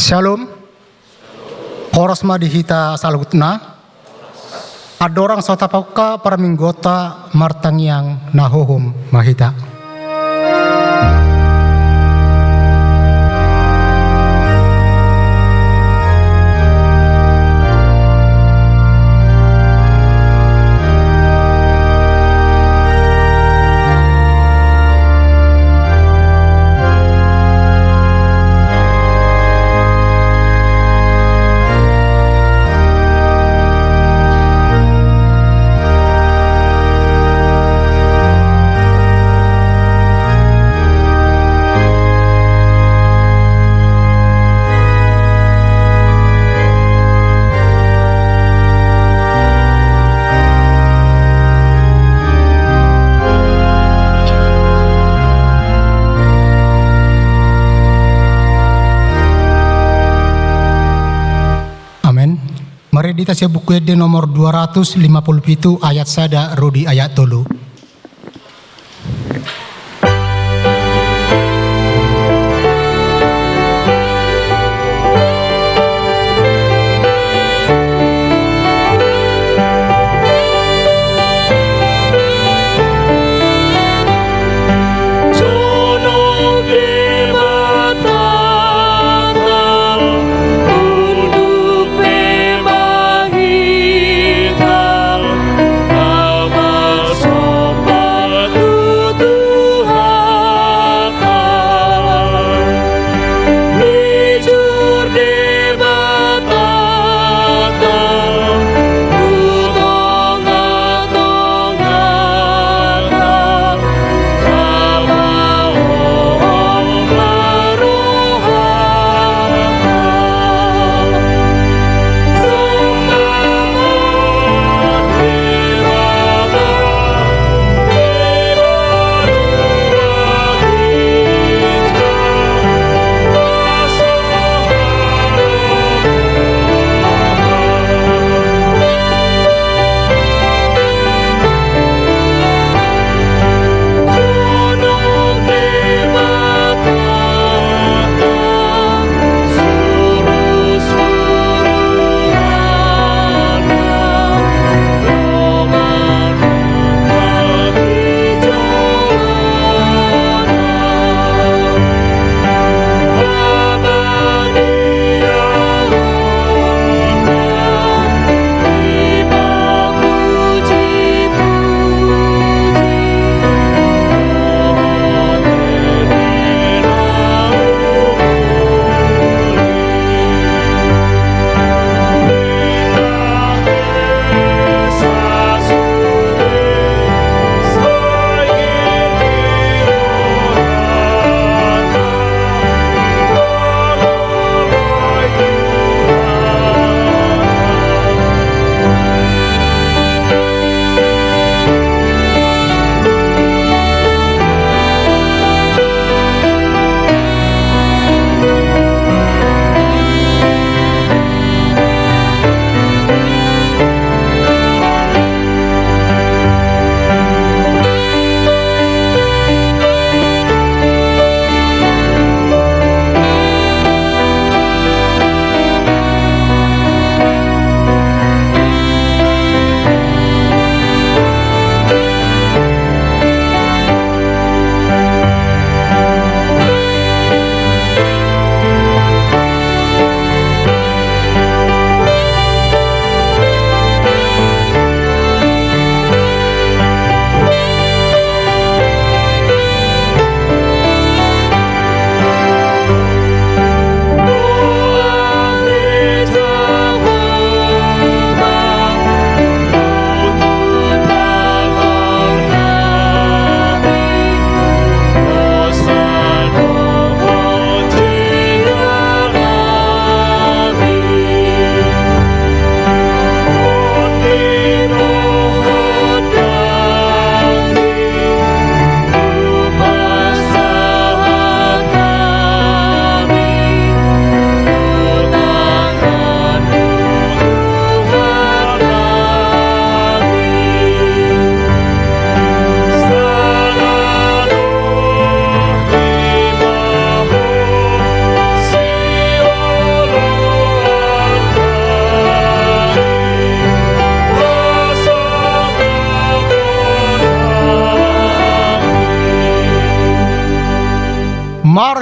Shalom, Horos madihita salutna, adorang sotapauka para minggota martangiang nahohum mahita. Mari kita buku di nomor 257 ayat sada rudi ayat tolu. So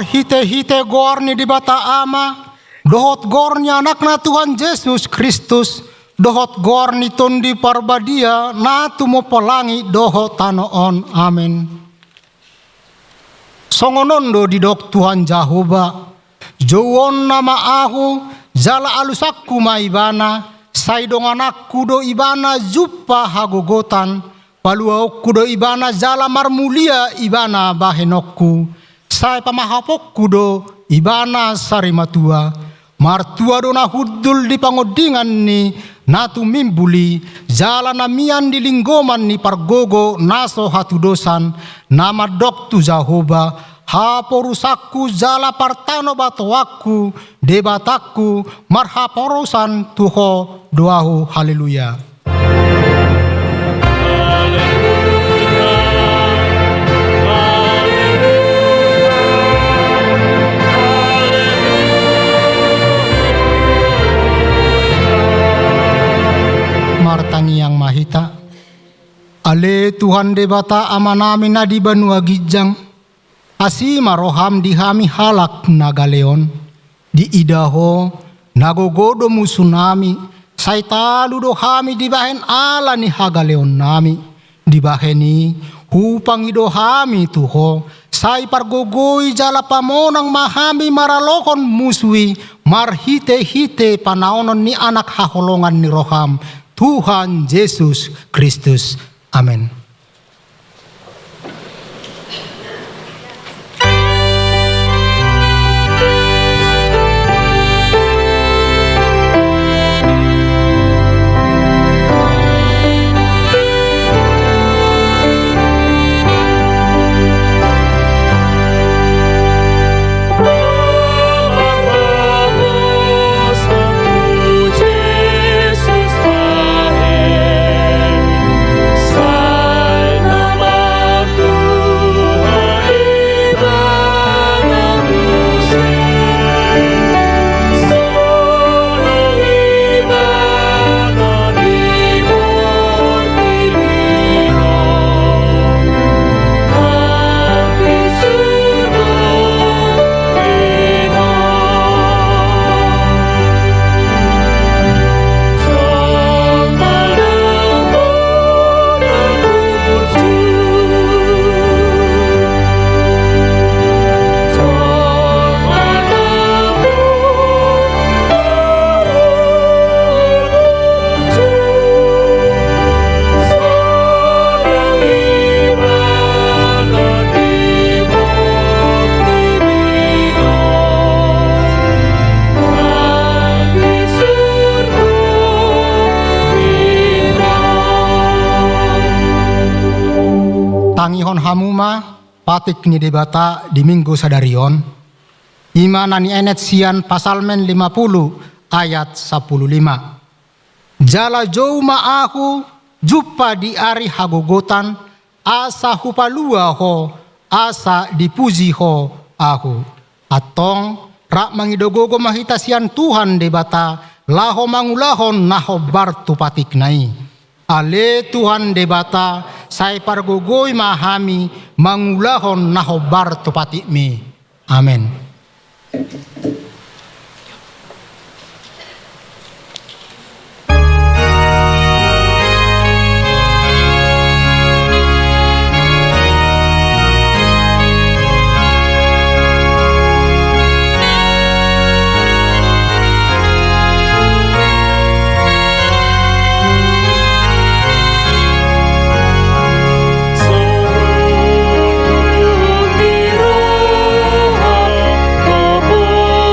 marhite-hite gorni di bata ama, dohot gorni anakna Tuhan Yesus Kristus, dohot gorni tondi parbadia, na tumo pelangi dohot tanoon, amin. Songonondo di dok Tuhan Jehovah, jowon nama aku, jala alusakku maibana, saidong anakku do ibana juppa hagogotan, paluaokku do ibana jala marmulia ibana bahenokku, sai pamahapokku do ibana sarimatua, martua do na hudul di pangodingan ni natu mimbuli, jala namian di linggoman ni pargogo naso hatudosan, nama doktu Jehovah, haporusakku jala partano batoaku debataku marhaporosan tuho doahu haleluya. Martangi yang mahita, ale Tuhan debata amanami na di banua gijang, asi maroham dihami halak nagaleon, di idaho nagogodo musunami, saitalu dohami dibahen ala ni hagaleon nami, dibaheni hupang idohami tuho, sai pargogoi jala pamonang mahami maralokon musui, marhite-hite panaonon ni anak haholongan ni roham, Tuhan Yesus Kristus. Amin. Tangihon hamuma patik ni debata di minggu sadarion. Imana ni enet sian pasalmen 50 ayat 15. Jala jou maahu juppa di ari hagogotan, asa hupalua ho, asa dipuji ho ahu. Atong rak mangidogogo mahita sian Tuhan debata, laho mangulahon naho bartu patik nai. Ale Tuhan debata, sai pargogoi mahami mangulahon nahobar topatik mi. Amin. Oh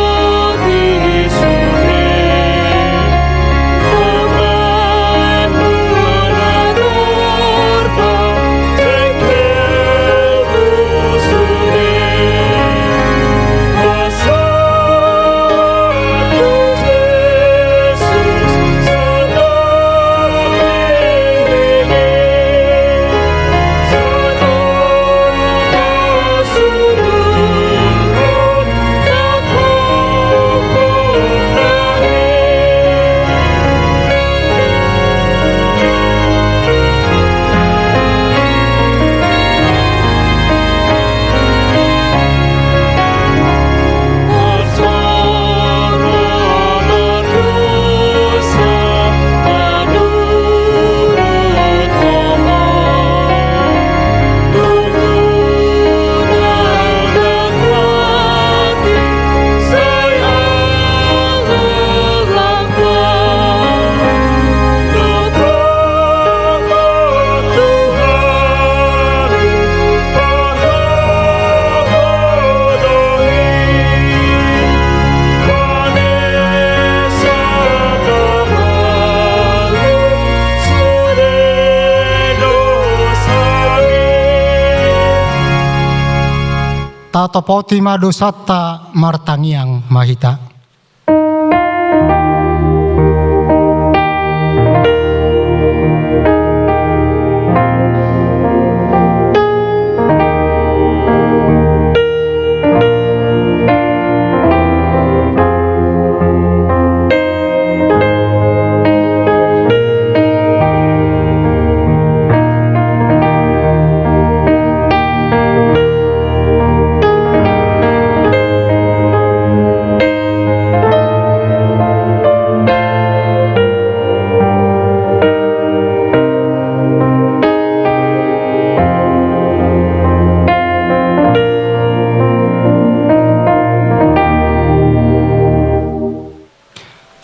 Tatopoti madosata martangiang mahita.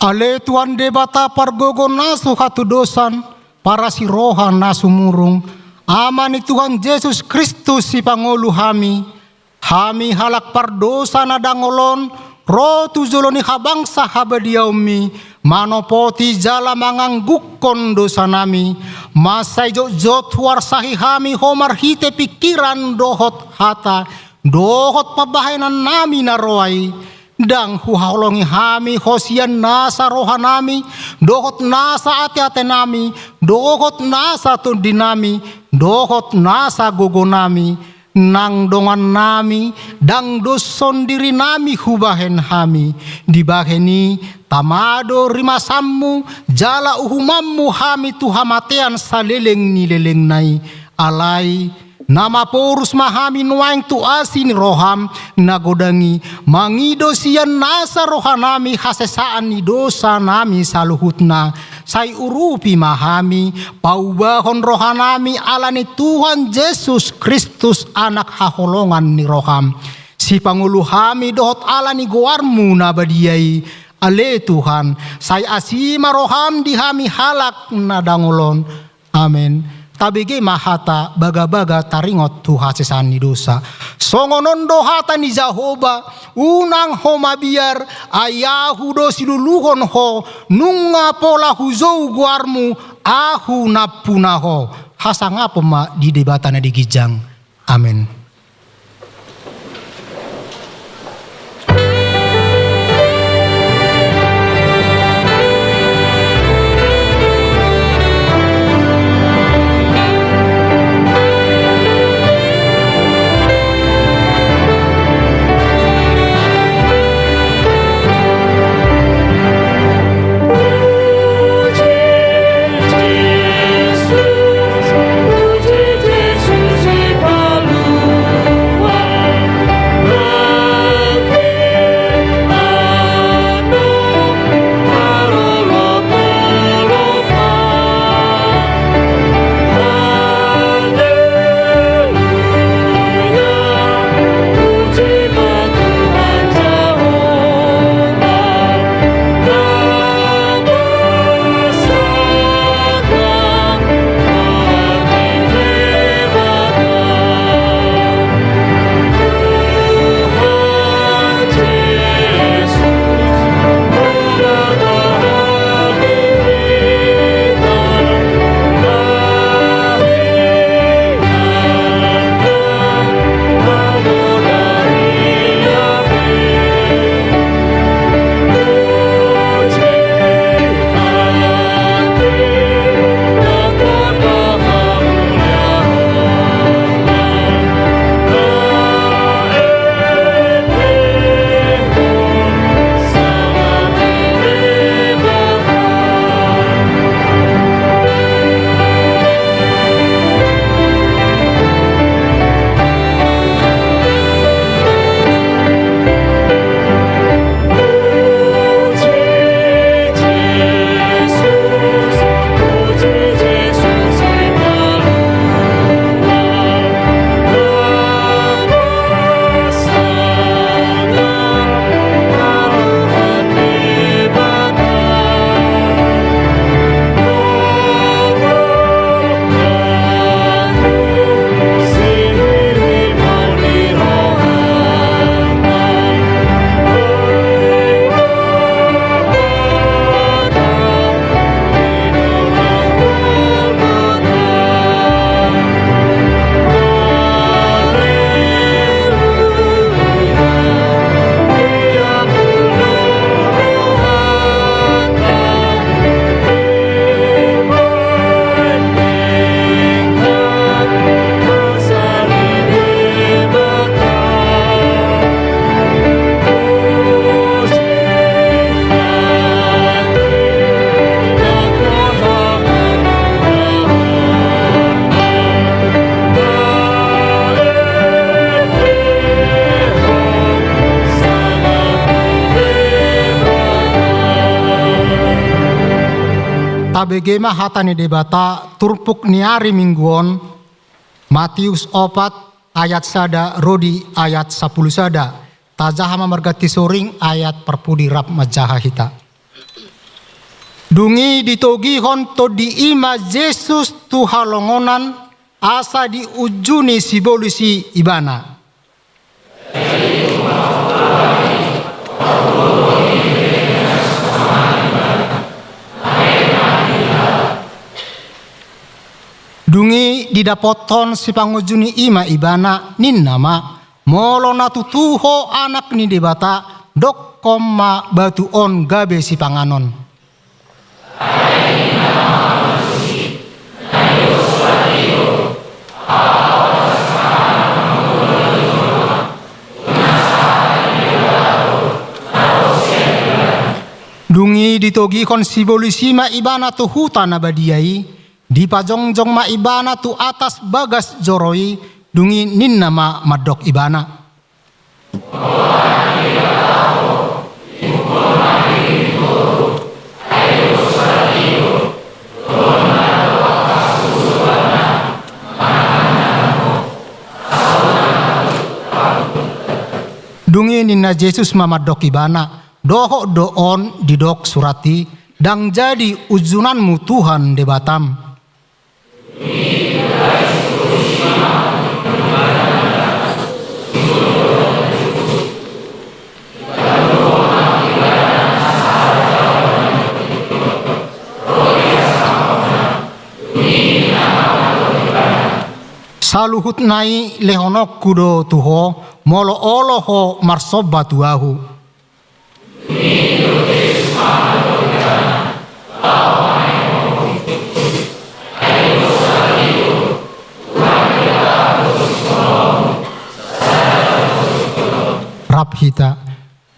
Ale Tuhan debata pargogo nasu hatu dosan para si rohan nasu murung amani Tuhan Yesus Kristus si pangulu hami halak pardosa nadangolon roh tujoloni habangsa habadiaumi manopoti jala manganggukon dosa nami masai jot warsahi hami homar hite pikiran dohot hata dohot pabahainan nami naroai dang huhalongi hami hosian nasa rohanami dohot nasa ate-ate nami dohot nasa tundinami dohot nasa gogonami nang dongan nami dang doson diri nami hubahen hami dibaheni tamado rimasammu jala uhumammu hami tuhamatean saleleng nileleng nai alai nama porus mahami nuaing tu asin roham nagodangi mangido sian nasa rohanami hasesaan ni dosa nami saluhutna sai urupi mahami paubahon rohanami alani Tuhan Yesus Kristus anak haholongan ni roham si pangulu hami dohot alani goarmu nabadiai ale Tuhan sai asima roham di hami halak nadangolon amin. Tabigi mahata baga-baga taringot tuha sesani dosa. Songonondo hata ni Jahoba unang ho mabiar ayahu do siluluhon ho nunga pola huzou guarmu ahu napunaho. Hasanga pema di debatana di gijang. Amin. Jesus, tabegema hatani debata turpuk niari mingguon Matius 4 ayat sada rodi ayat 10 sada tajahama margati soring ayat perpudi rap majaha hita. Dungi ditogi honto di ima Yesus tuhalongonan asa di ujuni sibolisi ibana. Dungi didapoton si pangujuni ima ibana nin nama molo natutuho anak ni debata dok koma batu on gabe si panganon. Dungi ditogi kon sibolisi ma ibana tu hutan abadiai di pajongjong ma ibana tu atas bagas joroi dungi ninna ma madok ibana. Dungi ninna Yesus ma madok ibana. Doho doon didok surati dang jadi ujunanmu Tuhan debatam. Saluhut nai lehonok kudo tuho molo oloho marsoba tuahu. Rabhita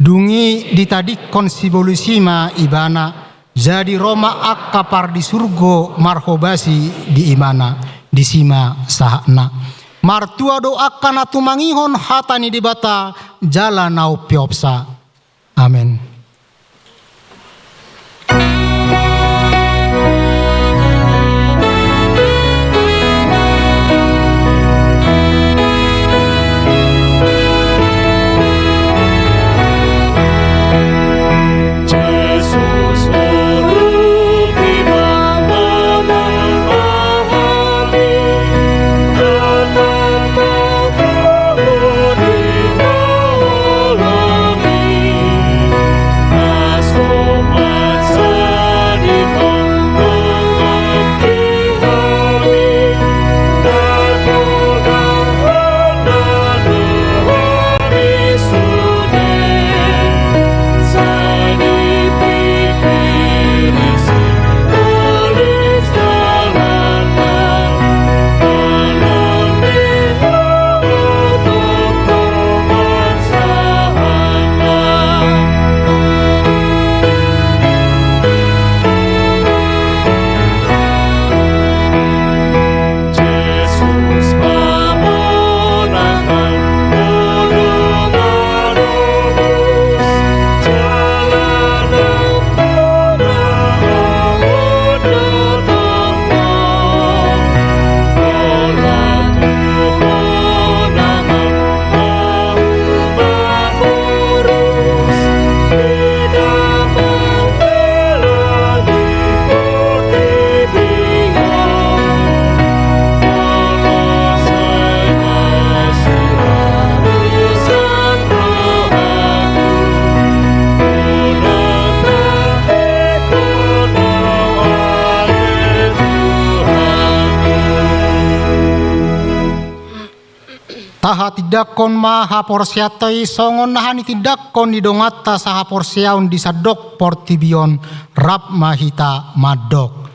dungi ditadik konsibolusima ibana jadi Roma akapar di surgo marhobasi di imana di sima sahana martua doakan atumangihon hatani dibata jalan nau piopsa. Amin. Taha tidakon maha porsiatoi songon nahani tidakon didongata saha porsiaun disadok portibion rap mahita madok.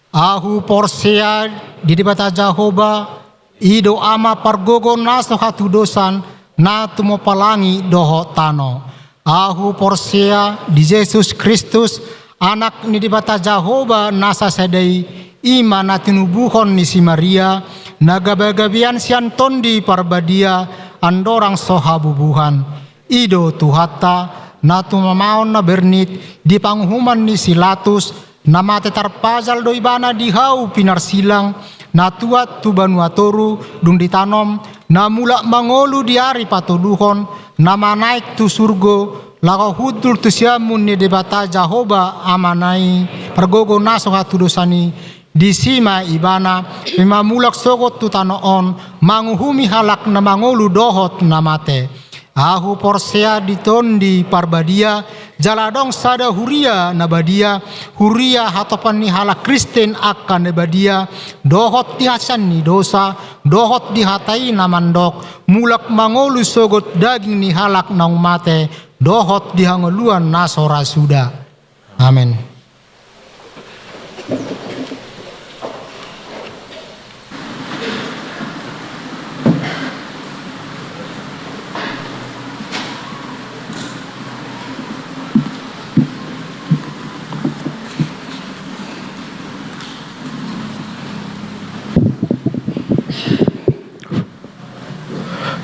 Ahu porsia didibata Jahoba ido ama pargogo naso hatu dosan na tumo palangi doho tano. Ahu porsia di Yesus Kristus anak ni dibata Jahoba nasa sedai ima na tinubuhon ni si Maria nagabagabian sian tondi parbadia andorang sohabubuhan ido tuhata na tumamaon na bernit di panghuman ni Silatus nama te tarpazal do ibana di hau pinar silang, na tuat tu banuatoru dung ditanom, na mula mangolu di hari patuluhon, nama naik tu surgo, lako hudul tu siamun ni debata Jahoba amanai, pergogo naso hatu dosani, di sima ibana, memamulak sogot tu tanoon, manguhumi halak na mangolu dohot namate. Ahu porsea ditondi parbadia, jaladong sada huria nabadia, huria hatopan ni halak Kristen akan nabadia, dohot dihasan ni dosa, dohot dihatai namandok, mulak mangolu sogot daging ni halak nang mate, dohot dihangoluan nasora suda. Amin.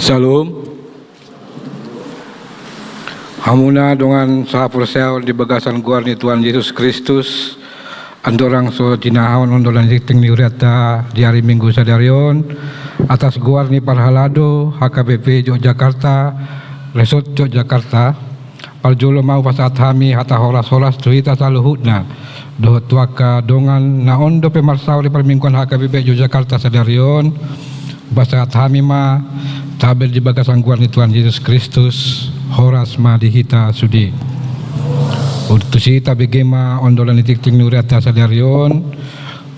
Salam. Hamuna dengan sahapursel di bagasan guar ni Tuhan Yesus Kristus. Andorang so jinahon ondolan ziting ni uriata di hari Minggu sadarion atas guar ni Parhalado HKBP Yogyakarta Resort Yogyakarta. Parjolo mau pasat hami hata horas-horas tuita saluhutna do tuaka dongan na ondo pemarsau di permingguan HKBP Yogyakarta sadarion. Pasat hami ma tabel di bagasan guar ni Tuhan Yesus Kristus horas ma dihita sudi utusita begema ondolan itik-tik nuriata sadarion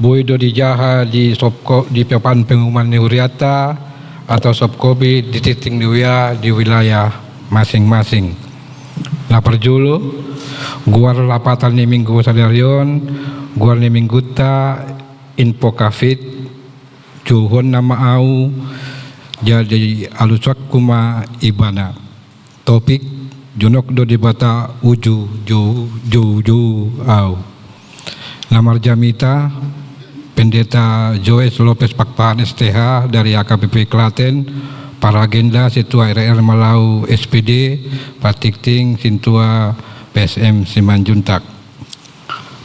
boido di jaha di sopko di papan pengumuman nuriata atau sopkobi di titik niuya di wilayah masing-masing. Nah perjulu guar lapatan ni minggu sadarion guar ni mingguta info kafit juhon nama au jadi alusak kuma ibana topik junok do dibata uju ju au namar jamita pendeta Joes Lopez Pakpahan STH dari AKBP Klaten para agenda situa RR Malau SPD Patikting Sintua PSM Simanjuntak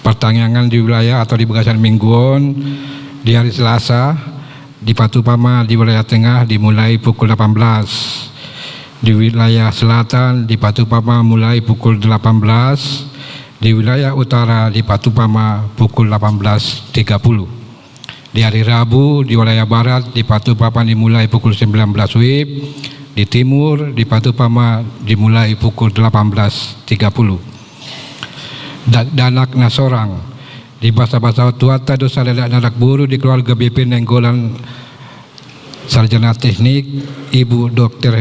pertanyaan di wilayah atau di bagasan mingguan di hari Selasa di Patupama di wilayah tengah dimulai pukul 18, di wilayah selatan di Patupama mulai pukul 18, di wilayah utara di Patupama pukul 18.30. Di hari Rabu di wilayah barat di Patupama dimulai pukul 19 WIB, di timur di Patupama dimulai pukul 18.30. Danak Nasorang di bahasa-bahasa tuata dosa ledak narak buru di keluarga BP Nenggolan Sarjana Teknik Ibu Dr.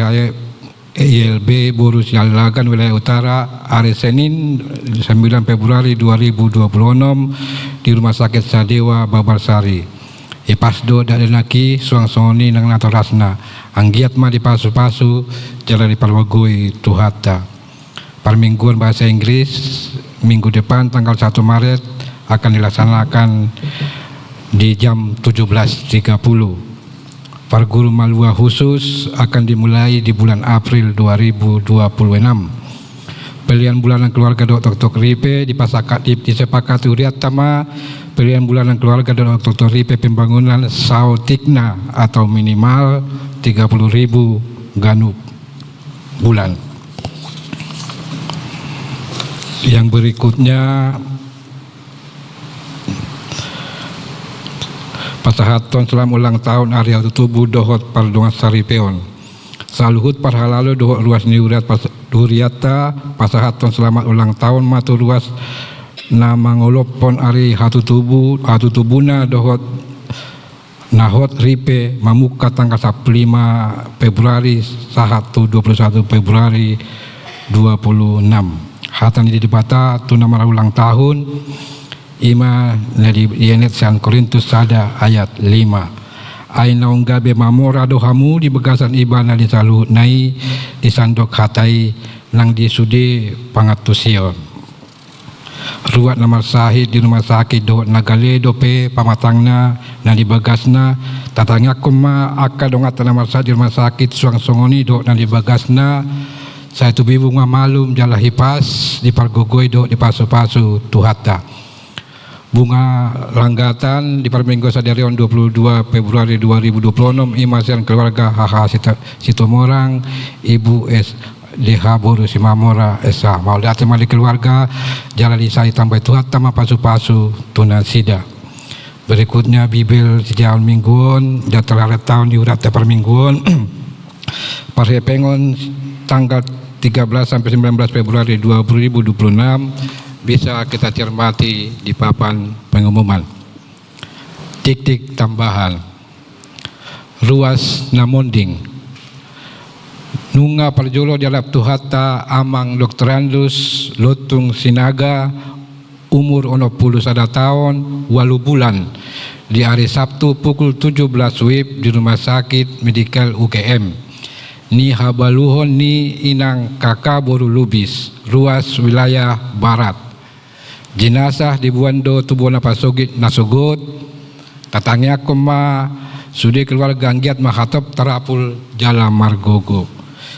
ILB Buru Sialagan wilayah utara hari Senin 9 Februari 2026 di Rumah Sakit Sadewa Babarsari Ipasdo dadenaki suang songoni nang natorasna anggiat ma di pasu-pasu jalan di Parwagoi Tuhata. Permingguan bahasa Inggris minggu depan tanggal 1 Maret akan dilaksanakan di jam 17.30. Parguru Malua khusus akan dimulai di bulan April 2026. Pilihan bulanan keluarga Dr. Ripe disepakati uriat tama pilihan bulanan keluarga Dr. Ripe pembangunan sautikna atau minimal 30.000 ganuk bulan. Yang berikutnya pasahaton selam ulang tahun Arya Tubuh dohot pardongan saripeon saluhut parhalalu dohot luas niurat duriata pasahaton selamat ulang tahun matur luas nama ngolopon Ari hatu tubuna dohot nahot ripe mamuka tanggal 5 Februari sahatu 21 Februari 26 hatan di debata tu nama ulang tahun Ima nadi yenet San Korintus sada ayat 5. Ainaung gabe mamora dohamu di begasan ibana di saluhut nai di sandok hatai nang di sude pangatusion. Ruat namar sahid di rumah sakit do nagale dope pamatangna nang di bagasna tatanya kuma akka dongat namar sahid di rumah sakit suang songoni do nang di bagasna saya tu bibu malum jala hipas di pargogoi do di pasu-pasu tuhata. bunga langgatan di Parminggo Sadarion 22 Februari 2026 Imasian keluarga HH Sitomorang Ibu S DH Boru Simamora Esa Maulati Mali keluarga Jalali Sai Tambah Tuhat Tama Pasu-Pasu Tunasida. Berikutnya Bibel sejauh mingguan jatuh tahun diurat Parmingguan Parhepengon tanggal 13 sampai 19 Februari 2026 bisa kita cermati di papan pengumuman. Titik tambahan. Ruas Namonding. Nunga Parjolo Jalap Tuhata Amang Dokterandus Lotung Sinaga umur 61 tahun 8 bulan di hari Sabtu pukul 17 WIB di Rumah Sakit Medikal UGM. Ni habaluhon ni inang kakak boru lubis ruas wilayah barat. Jenazah di Buando Tubuh Napasogit Nasugot tatangnya koma sudi keluarga Anggiat Mahatop Tarapul Jala Margogo.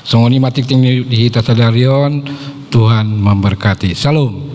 Songoni matik tinggi di Hita Sadarion. Tuhan memberkati. Salam.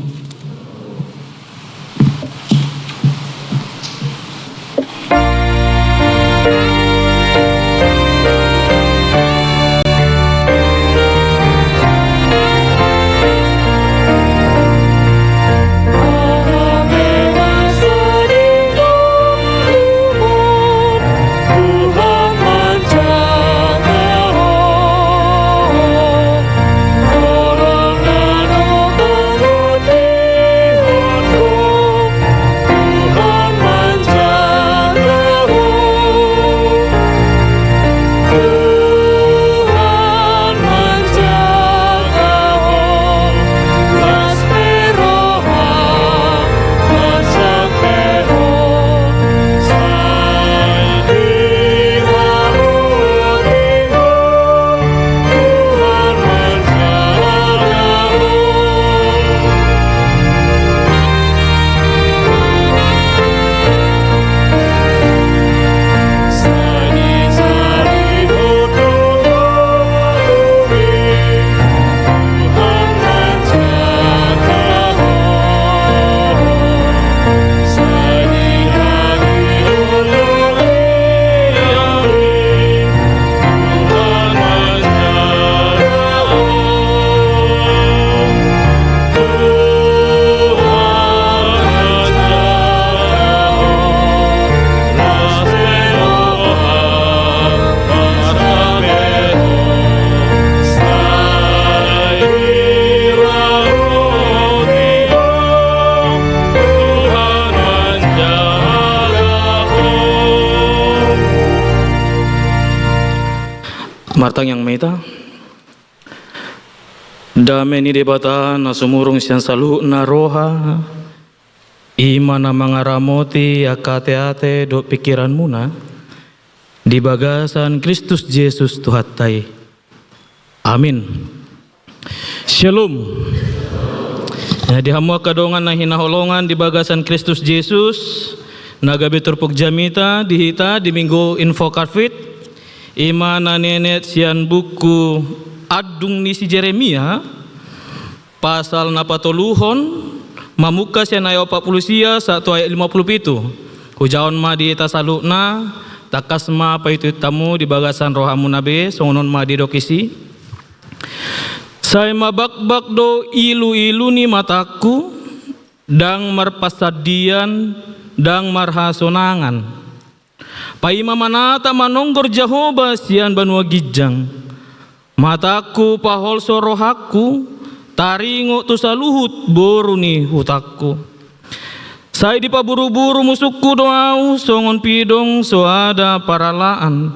Martang yang meta dame ni debata na sumurung siang salu na roha imana mangaramoti akate-ate do pikiran muna di bagasan Kristus Yesus Tuhatai. Amin. Shalom. Ya, di hamua kadongan na hinaholongan di bagasan Kristus Yesus nagabi turpuk jamita di hita di minggu info karfit imana nenet sian buku adung ni si Jeremia pasal napatoluhon mamuka sian ayat 40 1 ayat 57 hujaon ma di tasalukna takas ma apa itu tamu di bagasan rohamu nabe songonon ma di dokisi saya mabak-bak do ilu-ilu ni mataku dang marpasadian dang marhasonangan Paima manata manonggor Jehovah sian banua gijang mataku pahol sorohaku taringo tu saluhut boru ni hutakku saya dipaburu-buru musuku doau songon pidong soada paralaan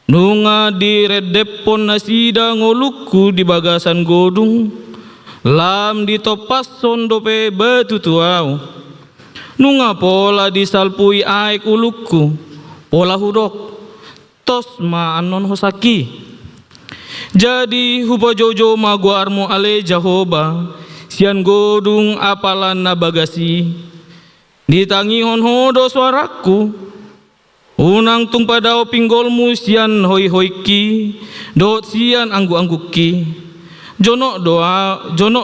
nunga di redepon nasida ngoluku di bagasan godung lam di topas sondope batu tuau nunga pola disalpui aik uluku pola hudok tos ma anon hosaki jadi huba jojo ma guarmu ale Jehovah sian godung apalan na bagasi ditangihon hodo suaraku unang tung padao pinggolmu sian hoi-hoiki dot sian anggu-angguki jonok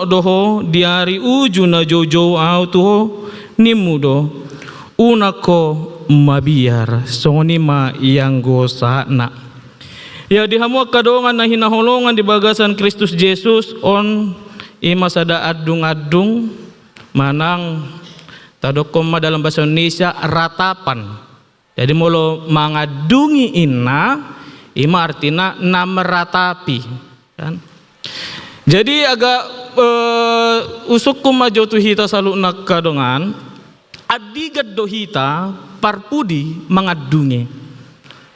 doho diari ujuna jojo au tuho nimudo unako mabiar songonima yang gosana. Ya dihamu kadongan na hinaholongan di bagasan Kristus Yesus on ima sada adung-adung manang tadokom dalam bahasa Indonesia ratapan. Jadi molo mangadungi ina ima artina na meratapi kan. Jadi agak usuk kumajo tu hita salu nak kadongan adigat do hita parpudi mengadungi,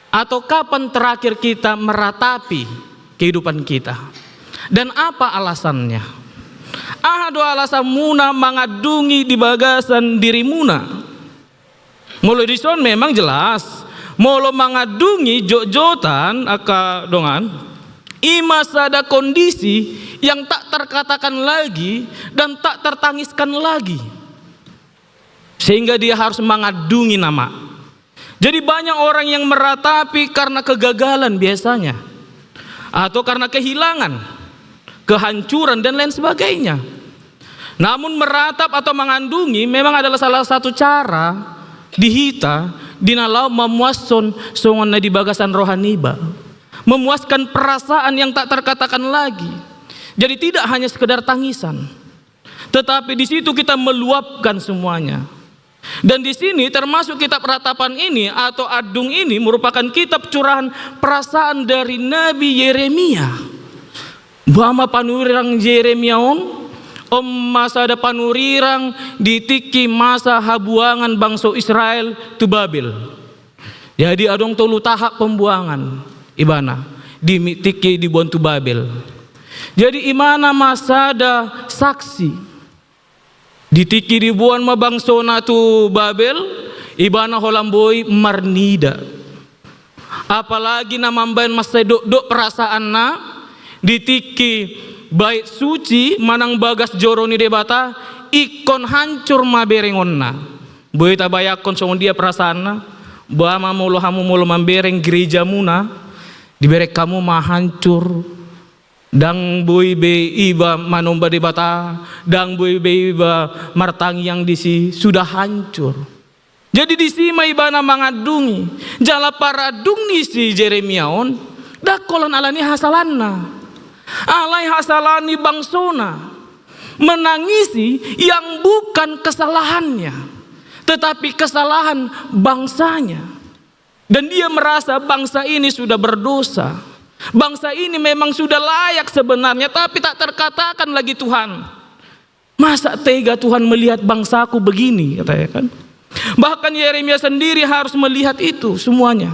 atau kapan terakhir kita meratapi kehidupan kita dan apa alasannya? Ahado alasan muna mengadungi di bagasan diri muna. Molo dison memang jelas molo mengadungi jojotan akadongan ima sada kondisi yang tak terkatakan lagi dan tak tertangiskan lagi, sehingga dia harus mengadungi nama. Jadi banyak orang yang meratapi karena kegagalan biasanya, atau karena kehilangan, kehancuran dan lain sebagainya. Namun meratap atau mengandungi memang adalah salah satu cara dihita dinalau memuaskan songon di bagasan rohaniba, memuaskan perasaan yang tak terkatakan lagi. Jadi tidak hanya sekedar tangisan, tetapi di situ kita meluapkan semuanya. Dan di sini termasuk kitab ratapan ini atau adung ini merupakan kitab curahan perasaan dari Nabi Yeremia. Bama panurirang Yeremia om masa ada panurirang ditiki masa habuangan bangsa Israel tu Babel. Jadi adong tolu tahap pembuangan ibana ditiki di bontu Babel. Jadi imana masa ada saksi ditiki ribuan mabangsona tu Babel ibana holamboi marnida. Apalagi namambayan masa dok perasaan na ditiki bait suci manang bagas joroni debata ikon hancur maberengon na. Boy tabayakon songon dia perasaan na bama mulo hamu mulo mambereng gereja muna diberek kamu mahancur. Dang boy be iba manomba di bata, dang boy be iba martangi yang disi sudah hancur. Jadi disi ma ibana mangadungi, jala para dungi si Yeremia on, dakolan alani hasalanna, alai hasalani bangsona, menangisi yang bukan kesalahannya, tetapi kesalahan bangsanya, dan dia merasa bangsa ini sudah berdosa. Bangsa ini memang sudah layak sebenarnya, tapi tak terkatakan lagi Tuhan. Masa tega Tuhan melihat bangsaku begini, katanya kan. Bahkan Yeremia sendiri harus melihat itu semuanya.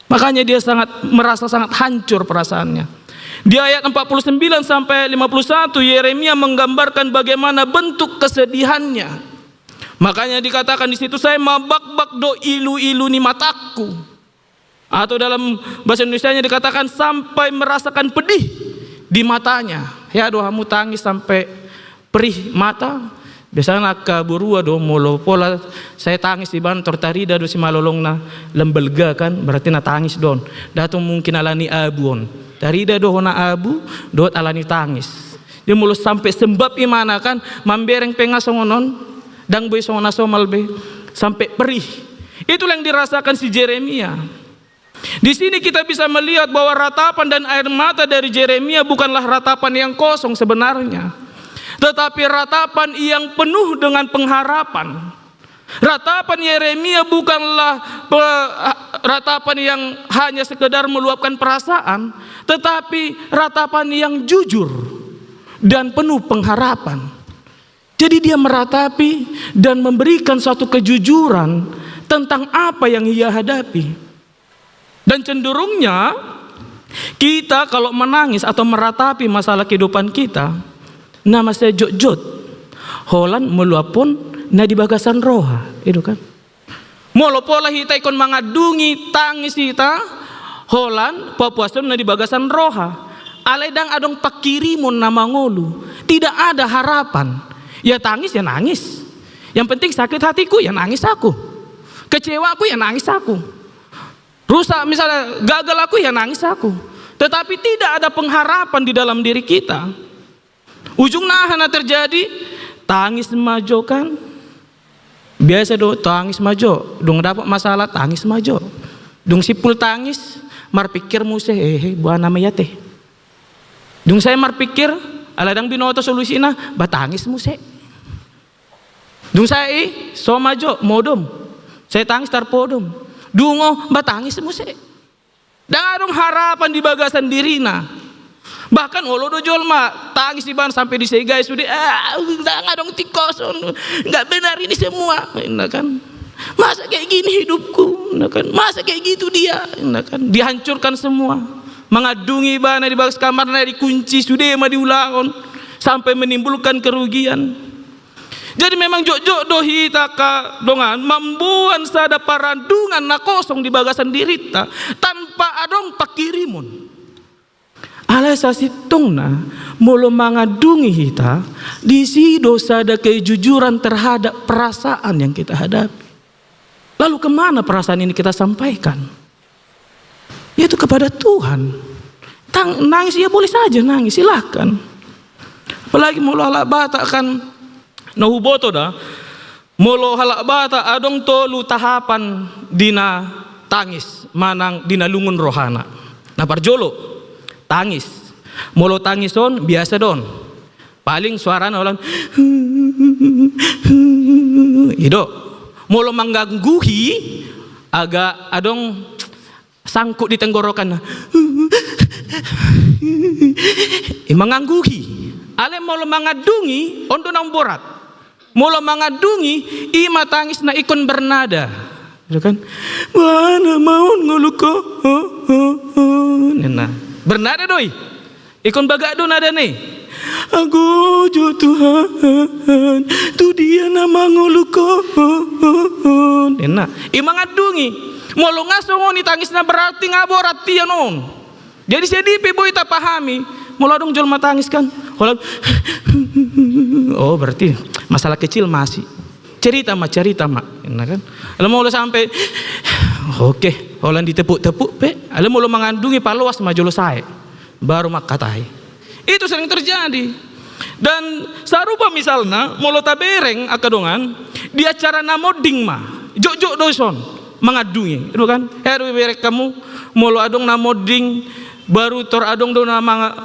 Makanya dia merasa sangat hancur perasaannya. Di ayat 49 sampai 51 Yeremia menggambarkan bagaimana bentuk kesedihannya. Makanya dikatakan di situ, saya mabak-bak do ilu-ilu ni mataku. Atau dalam bahasa Indonesianya dikatakan sampai merasakan pedih di matanya. Ya doamu tangis sampai perih mata. Biasanya nak burua do molo pola saya tangis di bantor tarida do si malolong na lembelga kan berarti na tangis don. Dato mungkin alani abuon. Tarida do na abu dot alani tangis. Dia mulu sampai sembab imana kan mambereng pengasongonon dang boy songona somalbe sampai perih. Itulah yang dirasakan si Yeremia. Di sini kita bisa melihat bahwa ratapan dan air mata dari Yeremia bukanlah ratapan yang kosong sebenarnya, tetapi ratapan yang penuh dengan pengharapan. Ratapan Yeremia bukanlah ratapan yang hanya sekedar meluapkan perasaan, tetapi ratapan yang jujur dan penuh pengharapan. Jadi dia meratapi dan memberikan suatu kejujuran tentang apa yang ia hadapi. Dan cenderungnya kita kalau menangis atau meratapi masalah kehidupan kita, nama saya jot-jot holan meluapun na di bagasan roha itu kan. Molo pola hita ikon mengadungi tangis hita holan papuasun na di bagasan roha. Aledang adong pakirimun nama ngolu. Tidak ada harapan. Ya tangis ya nangis. Yang penting sakit hatiku ya nangis aku. Kecewa aku ya nangis aku. Rusak misalnya gagal aku ya nangis aku. Tetapi tidak ada pengharapan di dalam diri kita. Ujung nahana terjadi tangis majokan Biasa do tangis majo, dong dapat masalah tangis majo. Dong sipul tangis, marpikir muse buah nama ya teh. Dong saya marpikir, aladang binoto solusina, batangis muse. Dong saya so majo, modom. Saya tangis tarpodom. Dungo, batangis muse. Darong harapan di bagasan dirina. Bahkan olodo jolma tangis di ban sampai disegai sudah nggak dong tikoson nggak benar ini semua, nah kan masa kayak gini hidupku, nah kan masa kayak gitu dia, nah kan dihancurkan semua, mengadungi bana di bagas kamarnya dikunci sudah mah diulangon sampai menimbulkan kerugian. Jadi memang jok dohi taka dongan membuan sada parandungan na kosong di bagasan dirita tanpa adong pakirimun. Alai sasitong na molo mangadungi hita di si dosa ada kejujuran terhadap perasaan yang kita hadapi. Lalu kemana perasaan ini kita sampaikan? Yaitu kepada Tuhan. Nangis ya boleh saja nangis, silakan. Apalagi molo halak bata kan nahuboto dah. Molo halak bata adong tolu tahapan dina tangis manang dina lungun rohana. Nah parjolo tangis, molo tangison biasa don, paling suara orang, ido, molo menggangguhi, agak adong sangkut di tenggorokan, menggangguhi, ale molo mengadungi, ondo namborat, molo mengadungi, ima tangis na ikon bernada, gitu kan, mana mau nguluko, nena. Bernada doi, ikon baga do nada nih. Aku jo Tuhan, tu dia nama ngulukon. Enak, imang adungi, molo ngasongoni tangisna berarti ngaborat tiya non. Jadi sedih boy tak pahami, molo dong jol matangis kan. Oh berarti masalah kecil masih. Cerita mak, enak kan. Lalu molo sampai, oke. Orang ditepuk-tepuk pe, ale mulu mengandungi paluas majolo saya, baru mak katai. Itu sering terjadi. Dan sarupa misalnya mulu tabereng akadongan di acara namoding mah, jok doson mengadungi, itu kan? Heru berek kamu mulu adong namoding baru tor adong do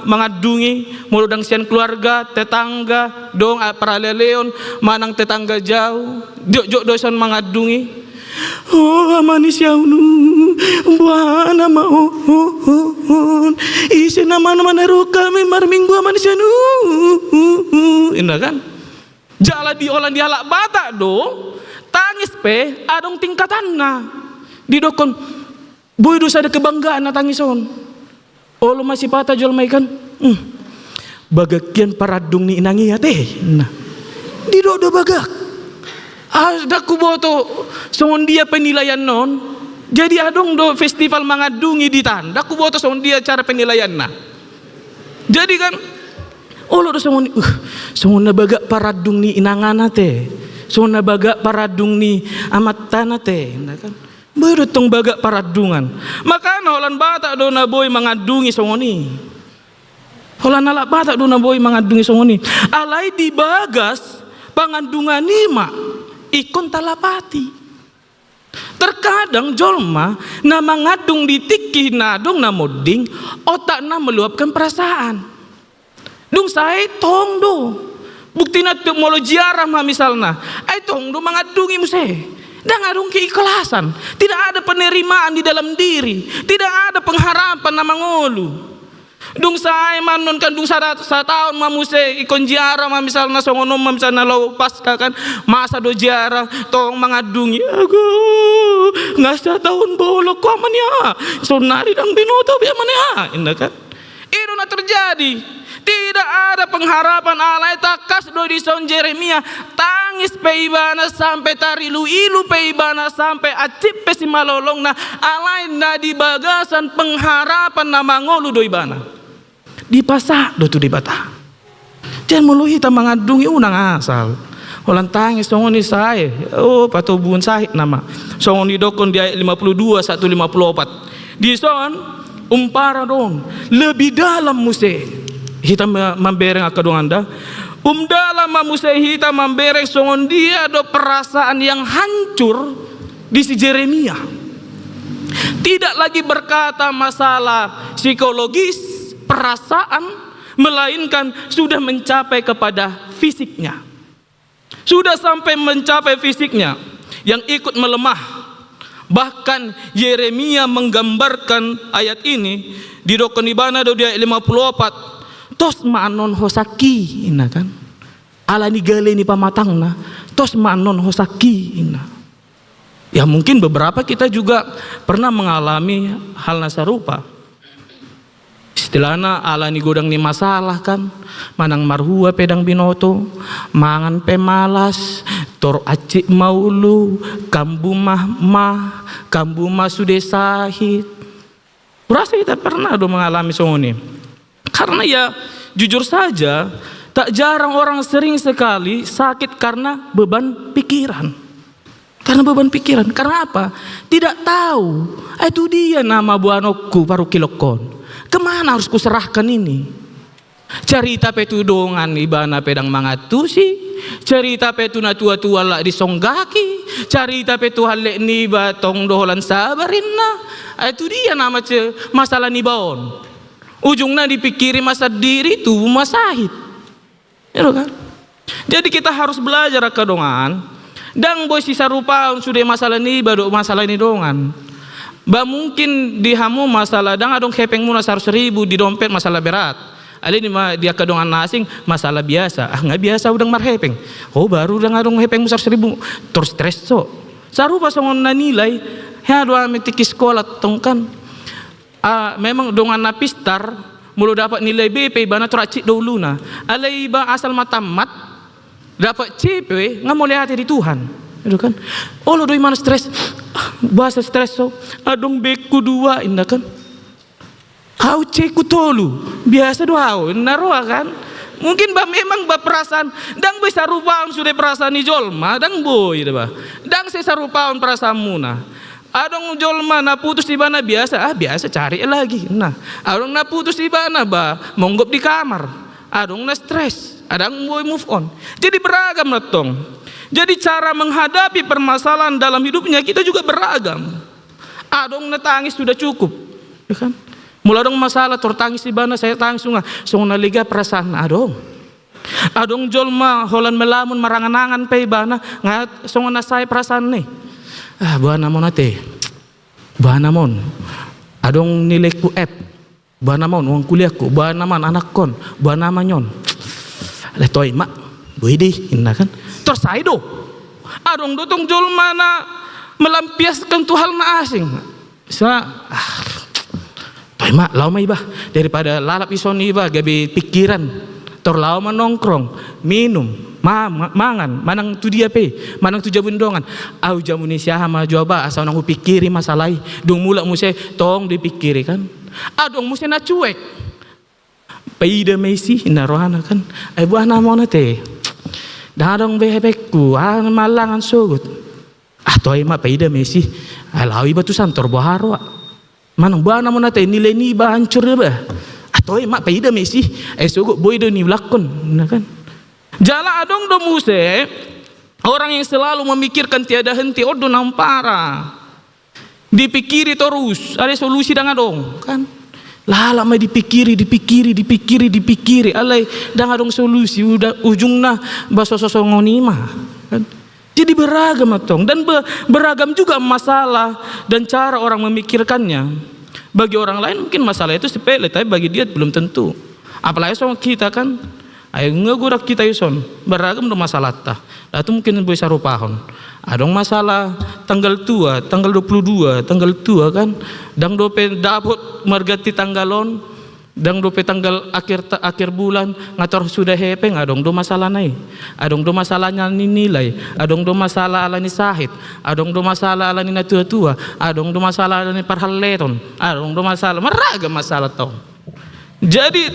mengadungi mulu dang sian keluarga, tetangga, dong paraleleon manang tetangga jauh, jok doson mengadungi. Oh manusia unu buana mau isi nama ruka memar minggu manusia nu indah kan jala diolah di halak bata do tangis pe adong tingkatan na di dokon boy dosa ada kebanggaan na tangison olo masih patah jual maikan bagakian paradung ni inangi ya teh nah di do bagak daku boto songon dia penilaian non jadi adong do festival mengadungi di tan daku boto songon dia cara penilaian nah jadi kan lo do songon songon na baga paradung ni inangana te songon na baga paradung ni amat tanah te nah kan baru tong baga paradungan maka holan bata do na boy mengadungi songoni holan alak bata do na boy mengadungi songoni alai di bagas pangandungan nima ikon talapati. Terkadang jolma na mangadung ditikih nadong na moding otak na meluapkan perasaan. Dung saya tong do. Bukti na molo jiarah mah misalna. Ay tong do mangadungi muse. Dan ngadung keikhlasan. Tidak ada penerimaan di dalam diri. Tidak ada pengharapan na mangolu. Dung saya manon kan dung sa tahun mamuse ikon jiara ma misalna songonom ma misalna lo pasca kan masa do jiara tong mengadungi aku ngasa tahun bolok ko man ya sonari dang binoto bi man ya indah kan itu na terjadi tidak ada pengharapan alai takas do di son Jeremia tangis peibana sampai tari ilu peibana sampai acip pesi malolong na alai na di bagasan pengharapan na mangolu do ibana di pasak do tu di bata jangan mulu hita mengadungi unang asal holan tangis songoni saya patobun sahik nama songoni dokon di ayat 52 154 di son umpara dong lebih dalam muse hita membereng akadong anda Dalam mamusai hita memberek songon dia do perasaan yang hancur di si Yeremia. Tidak lagi berkata masalah psikologis, perasaan, melainkan sudah mencapai kepada fisiknya. Sudah sampai mencapai fisiknya yang ikut melemah. Bahkan Yeremia menggambarkan ayat ini di Dokon Ibana do dia 54. Tos manon hosaki ina kan. Ala ni gale ni pamatangna. Tos manon hosaki ina. Ya mungkin beberapa kita juga pernah mengalami hal serupa. Istilahnya ala ni godang ni masalah kan. Manang marhua pedang binoto, mangan pemalas, tor acik maulu, kambu mah, kambu mah sudah sahid. Rasa kita pernah do mengalami songoni. Karena ya jujur saja tak jarang orang sering sekali sakit karena beban pikiran. Karena beban pikiran. Karena apa? Tidak tahu. Itu dia nama buanoku paru kilokon. Kemana harus kuserahkan ini? Cerita petu dongan ibana pedang mangatusi. Cerita petu na tua-tua lah disonggaki. Cerita petu halek ni batong doholan sabarinna. Itu dia nama masalah ni baon. Ujungnya dipikiri masa diri itu masahid. Ya kan? Jadi kita harus belajar kedongan. Dan boy sisa rupa sudah masalah ini baru masalah ini dongan. Ba mungkin dihamu masalah dang adong hepeng muna 100.000 di dompet masalah berat. Ali ni dia kedongan nasing masalah biasa. Nggak biasa udang marhepeng. Oh baru dang adong hepeng 100.000 terus stres so. Sarupa songon na nilai. Ya doa metiki sekolah tongkan. Memang dongan napistar mulu dapat nilai BP bana teracik dulu na. Alai ba asal matamat dapat CP nggak mau lihat di Tuhan. Itu kan. Oh lo doi mana stres? Bahasa stres so. Adong beku 2 indah kan. Kau ceku tolu. Biasa doa naroa kan. Mungkin ba memang ba perasaan dang bisa rupaun sudah perasaan ni jolma dang boy ba. Dang saya rupaun perasaan muna. Adong jolma na putus di bana biasa, biasa cari lagi. Nah, adong na putus di bana ba, monggop di kamar. Adong na stres, adong boy move on. Jadi beragam na tong. Jadi cara menghadapi permasalahan dalam hidupnya kita juga beragam. Adong na tangis sudah cukup, ya kan? Mula dong masalah tertangis di bana saya tangis sungai naliga perasaan adong. Adong jolma holan melamun marangan-angan pe bana ngat sungai saya perasaan nih. Buah namon ate, buah namon, adong nilaiku buah namon uang kuliahku, buah naman anak kon, buah nama nyon, letoy mak, buidi, indah kan, terus saya do, adong dotong jol mana melampiaskan Tuhan na asing, toy mak, lau mai bah, daripada lalap ison iba, gabi pikiran, terlau menongkrong, minum. Mangan, manang tu dia pe, manang tu jabun dongan. Au jamu ni siaha ma jawaba asal nang pikiri masalah. Dong mula muse tong dipikiri kan. Adong muse na cuek. Paida Messi na rohana kan. Ai buah namo na te. Dadong behebekku malangan sugut. Toy ma paida Messi. Alawi batu santor boharo. Manang buah namo na te nilai ni ba hancur ba. Toy ma paida Messi. Sugut boy do ni lakon, na kan. Jala adong do muse orang yang selalu memikirkan tiada henti odo nampara dipikiri terus ada solusi dang adong kan lala mai dipikiri alai dang adong solusi udah ujungna baso-soso ngonima kan? Jadi beragam atong dan beragam juga masalah dan cara orang memikirkannya. Bagi orang lain mungkin masalah itu sepele tapi bagi dia belum tentu, apalagi soal kita kan. Ayo ngegurak kita yuson beragam do masalah ta. Itu mungkin bisa rupahon. Adong masalah tanggal tua, tanggal 22, tanggal tua kan. Dang dope dapat mergati tanggalon, dang dope tanggal akhir bulan ngator sudah hepeng adong do masalah nai. Adong do masalahnya nilai, adong do masalah ala ni sahid, adong do masalah ala ni tua-tua, adong do masalah ala ni parhaleton, adong do masalah meragam masalah tau. Jadi,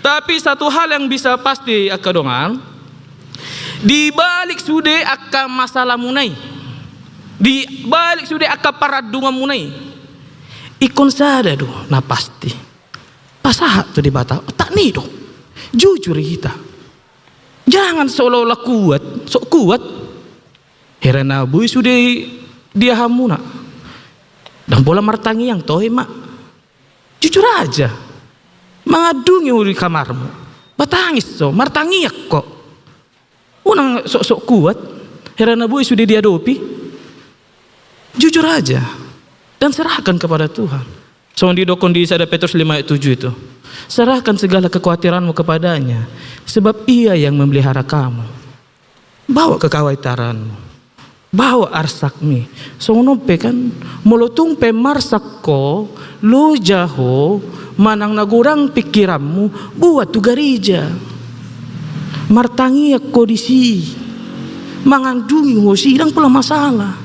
tapi satu hal yang bisa pasti akadongan, di balik sudah akan masalah munai, di balik sudah akan paradungan munai, ikon sada do, na pasti, pasahat tu di bata, tak ni do, jujur kita, Jangan seolah-olah kuat, sok kuat. Herana bui sudah dia hamuna. Dan pola martangi yang toh mak. Jujur aja. Mengadungi di kamarmu. Batangis so, martangi kok. Unang sok-sok kuat. Herana bui sudah diadopi. Jujur aja. Dan serahkan kepada Tuhan. So di dokon di 1 Petrus 5 ayat 7 itu. Serahkan segala kekhawatiranmu kepadanya, sebab Ia yang memelihara kamu. Bawa kekhawatiranmu, bawa arsakmi. So nompe kan, molotung pe marsakko, lo jaho, manang nagurang pikiranmu, buat tu garija. Martangi kondisi, mangandungi ho sidang pula masalah.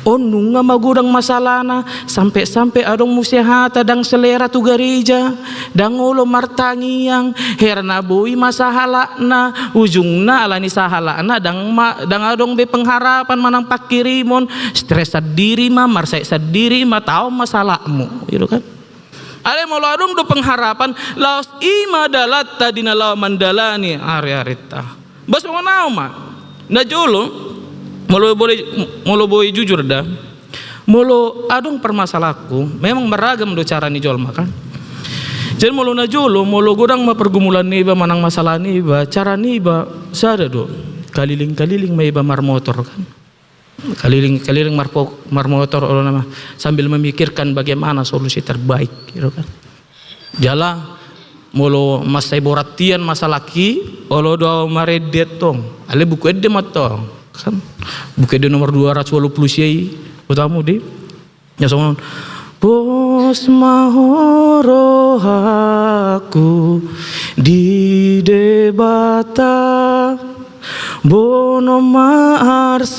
Onung nga magurang masalah na sampai adong musihata dang selera tu gereja dang ulo martangi yang herna bui masahala na ujung na alani sahala na dang adong be pengharapan manang pakirimon stres sadiri ma marsai sadiri ma tau masalahmu gitu kan. Ale mau adong do pengharapan laos ima dalat tadina law mandalani ari-arita. Bas mau nau ma na jolo Molo boleh jujur dah. Molo adong permasalahku memang beragam do cara ni jol makan. Jadi molo na jolo molo godang ma pergumulan ni ba manang masalah ni ba cara ni ba sada do. Kaliling may ba marmotor kan. Kaliling marmotor orang nama sambil memikirkan bagaimana solusi terbaik gitu kan. Jala molo masai boratian masalah ki olo do maredet tong. Ale buku edde matong. Kan buka di nomor 280 siai utamu di ya songon bos mahoro aku di debata bono maarsakmu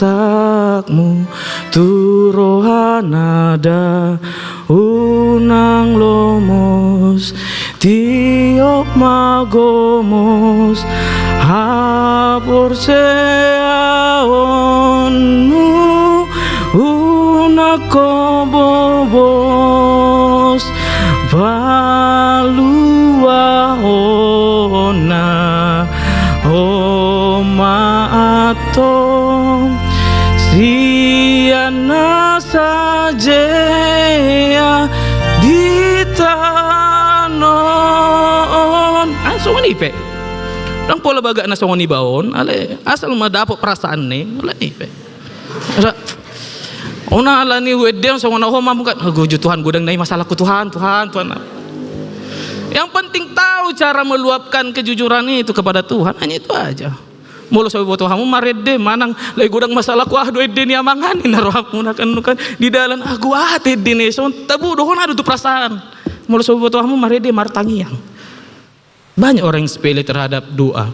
turohanada unang lomos tiok magomos hapur seaonmu unakobobos valua ona oma atom siana saja ditanon langsung nipe dang pola baga na songon ibaon ale asal madapo perasaan ni ala nipe asa ona ala ni wedem songon ho mamukat guju Tuhan gudang nai masalahku Tuhan yang penting tahu cara meluapkan kejujuran itu kepada Tuhan hanya itu aja. Mulu sawi buat Tuhanmu marede manang lagi gudang masalahku do ede ni amangani narohamu kan di dalam aku ede ni so tabu dohon ada tu perasaan. Mulu sawi buat Tuhanmu marede martangi yang banyak orang yang sepele terhadap doa.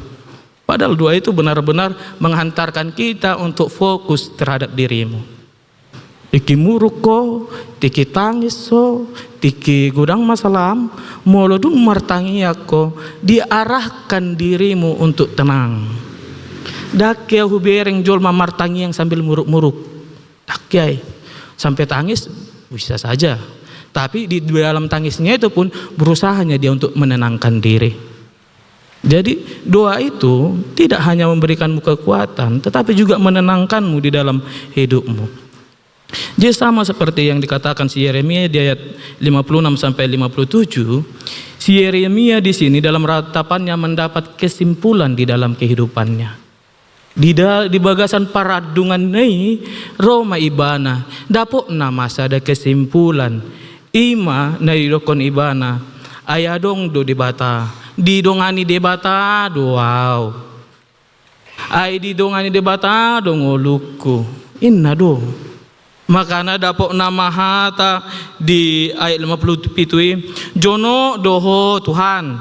Padahal doa itu benar-benar menghantarkan kita untuk fokus terhadap dirimu. Iki muruko, tiki tangis so, tiki gudang masalah, molodung martangi ako, diarahkan dirimu untuk tenang. Dakyai hubereng jol martangi yang sambil muruk-muruk. Dakyai sampai tangis bisa saja. Tapi di dalam tangisnya itu pun berusahanya dia untuk menenangkan diri. Jadi doa itu tidak hanya memberikanmu kekuatan, tetapi juga menenangkanmu di dalam hidupmu. Jadi sama seperti yang dikatakan si Yeremia di ayat 56 sampai 57, si Yeremia di sini dalam ratapannya mendapat kesimpulan di dalam kehidupannya. Di bagasan paradungan ini Roma ibana dapok nama sada kesimpulan ima na idokon ibana ayadong do debata didongani debata doaw ay didongani debata do ngoluku inna do makana dapok nama hata di ayat 57 jono doho Tuhan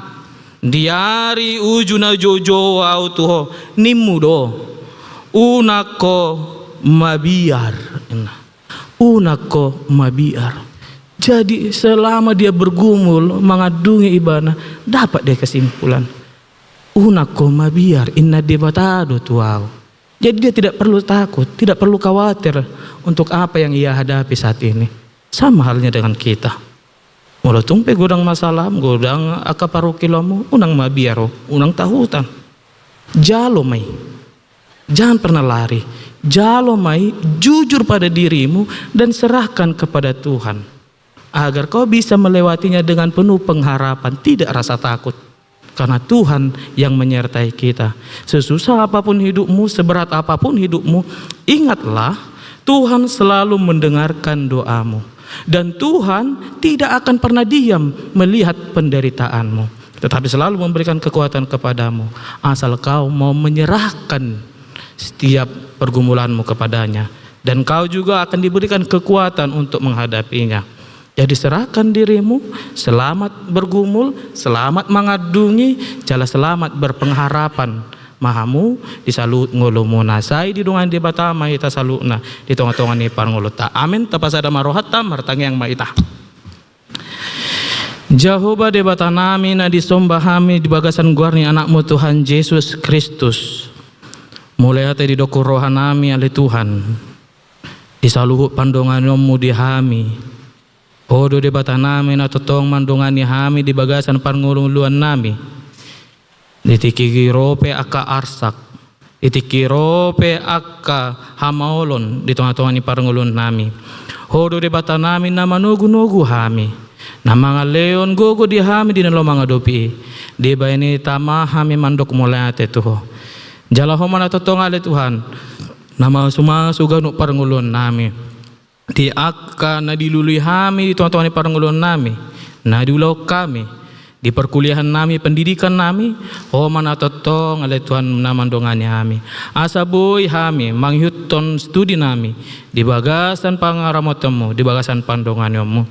diari ujuna jojo au tuho nimmu do unako mabiar unako mabiar. Jadi selama dia bergumul mengadungi ibana dapat dia kesimpulan unako mabiar inna debatado tuau. Jadi dia tidak perlu takut, tidak perlu khawatir untuk apa yang ia hadapi saat ini. Sama halnya dengan kita. Mula tumpe gudang masalah, gudang akaparu kilomu, unang mabiaro, unang tahutan. Jalo mai. Jangan pernah lari. Jalo mai, jujur pada dirimu dan serahkan kepada Tuhan. Agar kau bisa melewatinya dengan penuh pengharapan, tidak rasa takut. Karena Tuhan yang menyertai kita. Sesusah apapun hidupmu, seberat apapun hidupmu, ingatlah Tuhan selalu mendengarkan doamu. Dan Tuhan tidak akan pernah diam melihat penderitaanmu, tetapi selalu memberikan kekuatan kepadamu. Asal kau mau menyerahkan setiap pergumulanmu kepadanya. Dan kau juga akan diberikan kekuatan untuk menghadapinya. Jadi serahkan dirimu, selamat bergumul, selamat mengadungi, jala selamat berpengharapan. Mahamu disalut ngolomona sai di dungan di batama ita salutna di tonga-tonga ni parngolota. Amin. Tapasada marohata martangi yang maita. Jehovah debata nami na disembah kami di bagasan guarni anakmu Tuhan Yesus Kristus. Mulai hati di doku rohanami oleh Tuhan. Disaluhut pandonganmu di hami. Odo debata nami na totong mandongani hami di bagasan parngululuan nami. Ditikirope aka arsak, ditikirope aka hamaolon di tengah-tengah ni parngulun nami. Hodo debata nami na manugu-nugu hami. Na mga leon gogo di hami di nalo mga dopi. Di ba ini tama hami mandok mulai ate tuho. Jalaho mana totong ale Tuhan. Nama sumasuga no parngulun nami. Di akka na dilului hami di tengah-tengah ni parngulun nami. Na diulau kami. Di perkuliahan nami, pendidikan nami, mana totong ale Tuhan namandongani hami. Asa boy hami, manghyuton studi nami, di bagasan pangaramotemu, di bagasan pandonganmu.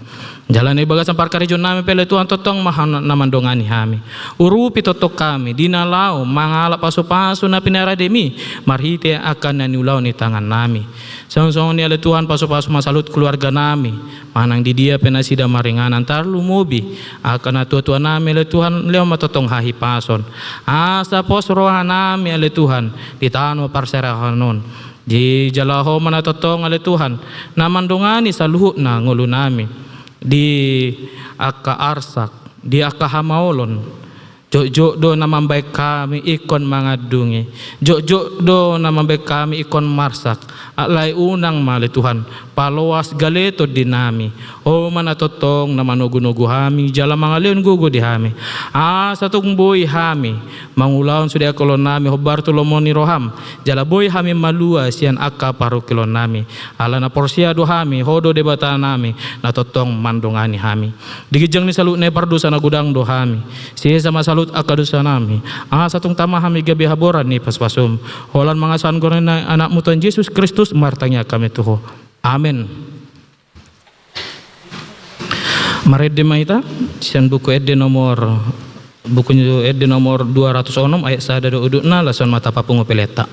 Jalan di bagasan parkarejon nami pele Tuhan totong mahan namandongani hami. Urupi totok kami, dinalau, mangalap pasu-pasu na pinarademi, marhite akan naniulau ni tangan nami. Song-song ni ale Tuhan pasu-pasu masalut keluarga nami, manang di dia penasida maringan antar lumobi, akan atua-tua nami ale Tuhan leo matotong hahi pason. Asa pos roha nami ale Tuhan, di tano parserahanon. Di jalaho manatotong ale Tuhan, namandongani sa luhut na ngulu nami. Di aka arsak, di aka hamaolon. Jok-jok do namambay kami ikon mangadungi. Jok-jok do namambay kami ikon marsak. Alay unang mali Tuhan. Paloas galeto dinami. O manatotong na manugunugu hami. Jala mga leon gugo di hami. Sa tung boy hami. Mangulaon sudia kolon nami. Hobarto lomoni roham. Jala boy hami malua siyan akka parukilon nami. Ala na porsiado hami. Hodo debata nami. Natotong mandongani hami. Digijang ni salut ne pardusa na gudang do hami. Siya sama salut akadusa nami. Sa tung tama hami gabi haboran ni paspasum. Holan mga saan ko na anakmu Tuhan Yesus Kristus. Martanya kami tuho. Amin. Marede maita sian buku ede nomor 206 ayat sada do udukna lason mata papungu peleta.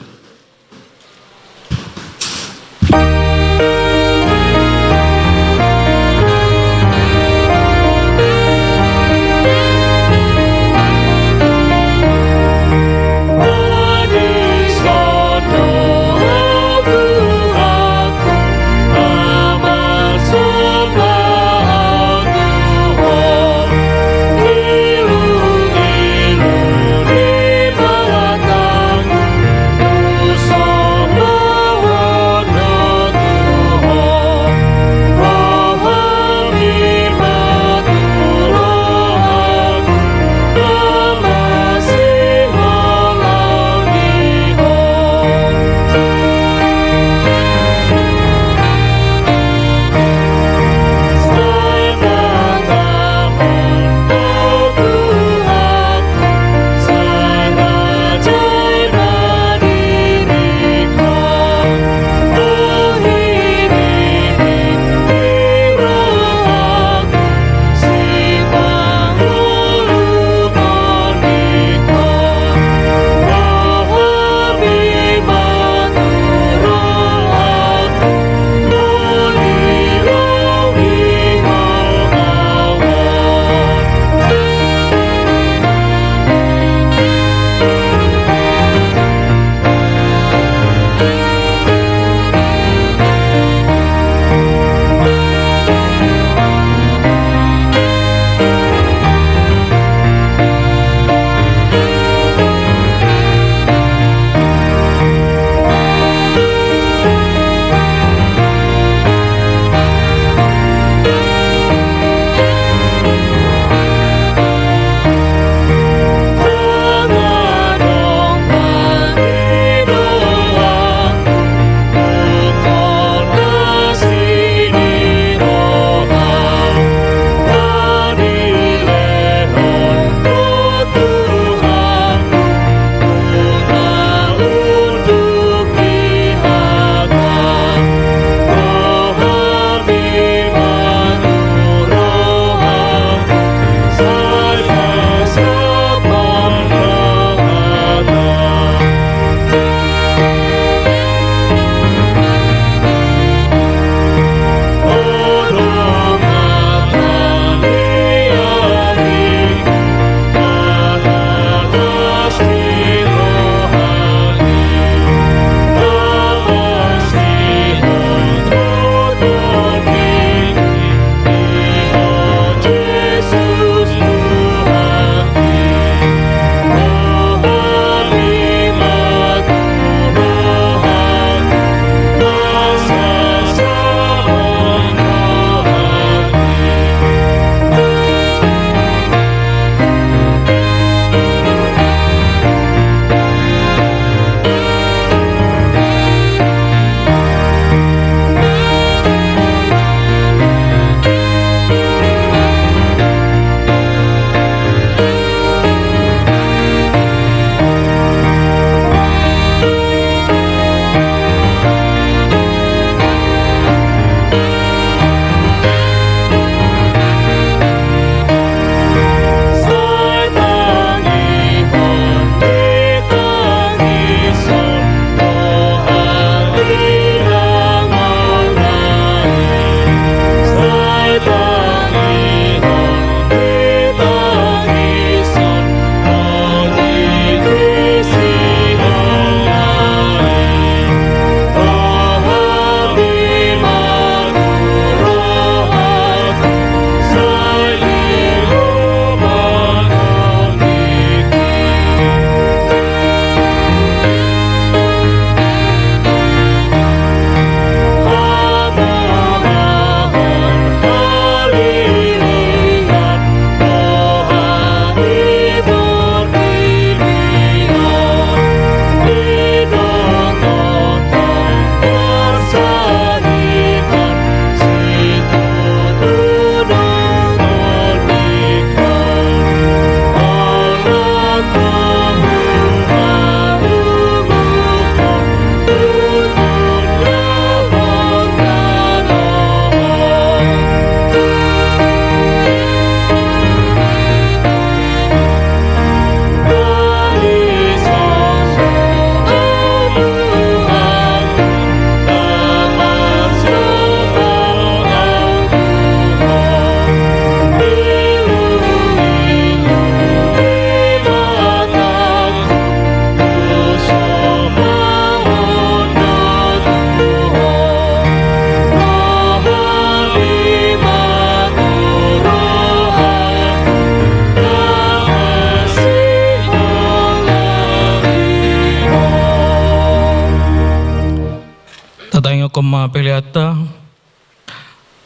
tayo koma peliata.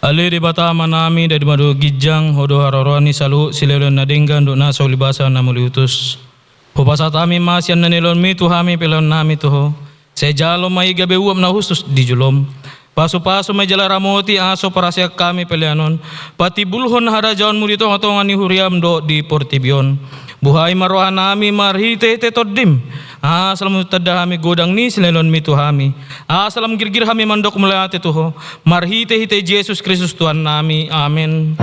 Ali di batama nami dari madu gijang hodo harorani salu silelon nadinggan do naso libasa namuliutus. Hupasat ami masyan nanilon mi tuhami pelon nami tuho. Sejalo mai gabe uam na husus di julom. Paso-paso may jala ramoti aso para siya kami pelianon. Pati bulhon harajawan mo dito ngatongan ni huriam do di Portibion. Buhay marohan nami marhite te todim. Salam tadahami godang ni silelon mituhami. Salam girgir hami mandok melate tuho. Marhite hite Jesus Kristus Tuhan nami. Amin.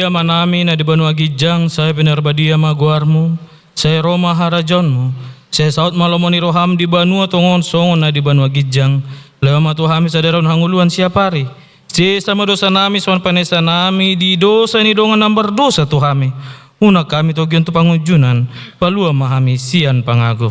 Manami na di Banua Gijang, saya pinarbadia maguarmu, saya Roma harajonmu, saya saut malomoni roham di Banua tongon songon na di Banua Gijang, lewa matuhami sadaron hanguluan siapari, si sama dosa nami soan panesa nami di dosa ni dongan nambar dosa tuhami, una kami togion tu pangujunan, palua mahami sian pangago.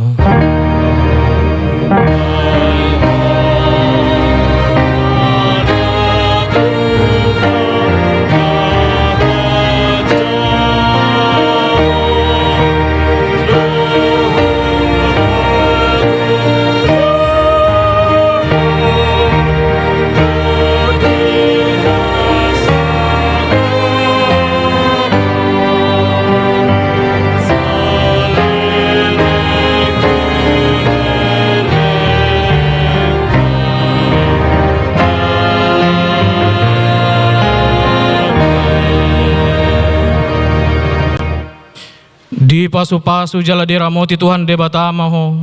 Di pasu-pasu jala diramoti Tuhan debatama ho.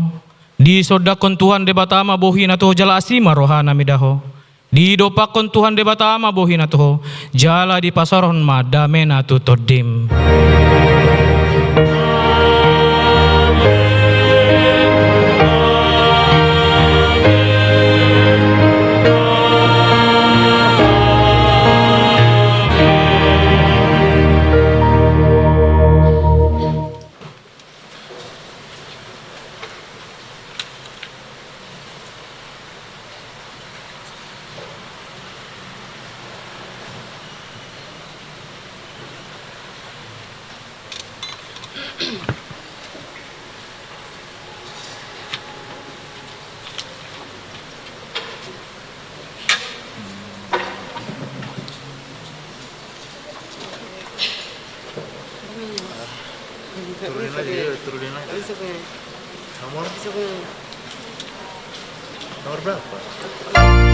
Di sodakon Tuhan debatama bohina to jala asima rohana midaho. Di dopakon Tuhan debatama bohina to jala di pasaron madamena tu todim. Turunin lagi. Nomor berapa?